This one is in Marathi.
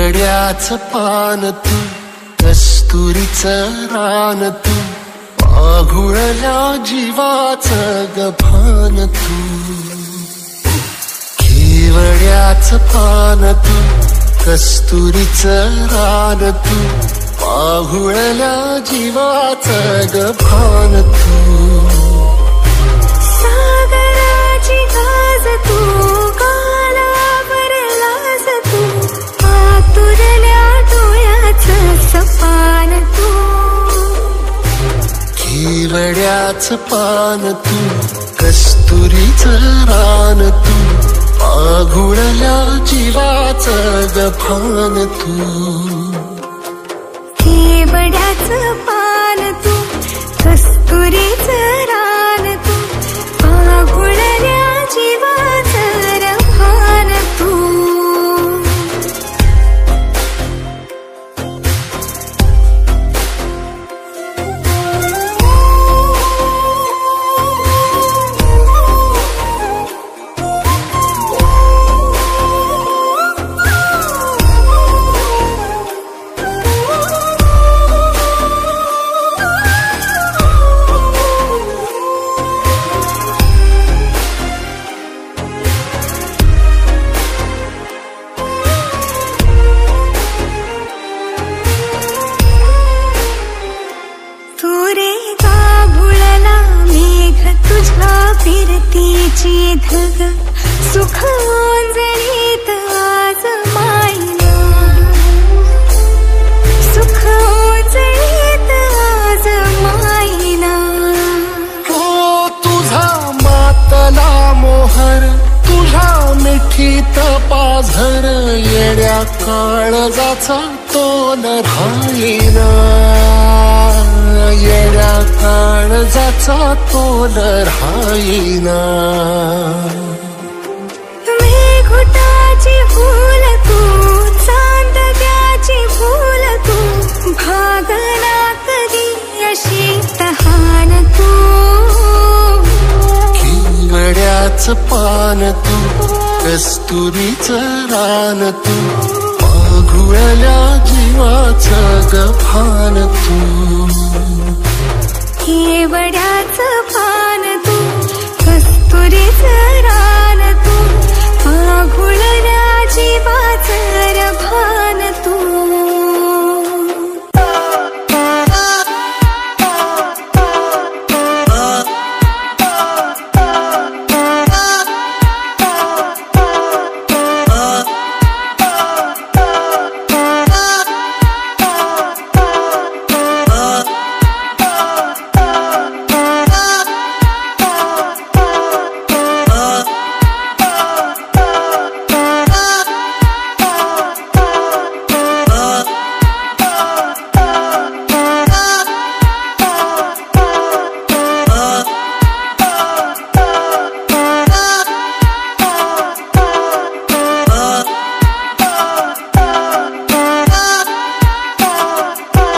केवड्याचं पान तू, कस्तुरीचं रान तू, पाघुळल्या जीवाचं गभान तू. केवड्याचं पान तू, कस्तुरीचं रान तू, पाघुळल्या जीवाचं गभान तू. सागराची गाज तू, कालावरलास तू, आतुरल्या डोळ्याचं सपान तू. केवड्याचं पान तू, कस्तुरीचं रान तू, पाघुळल्या जीवाचं गभान तू. केवड्याचं पान तू, कस्तुरीचं रान तू, पाघुळल्या जीवाचं गभान तू. फिरतीची धग सुख ओंजळीत आज मायना, सुख ओंजळीत आज मायना. हो तुझा मातला मोहर, तुझ्या मिठीत पाझर, येड्या काळजाचा तो न राहिना, येड्या काळजाचा तो न राहिना. मेघुटाची फूल तू, चांदण्याची फूल तू, भागना कधी अशी तहान तू. केवड्याचं पान तू, कस्तुरीचं रान तू, पाघुळल्या जीवाचं गभान तू. केवड्याचं पान तू, कस्तुरीचं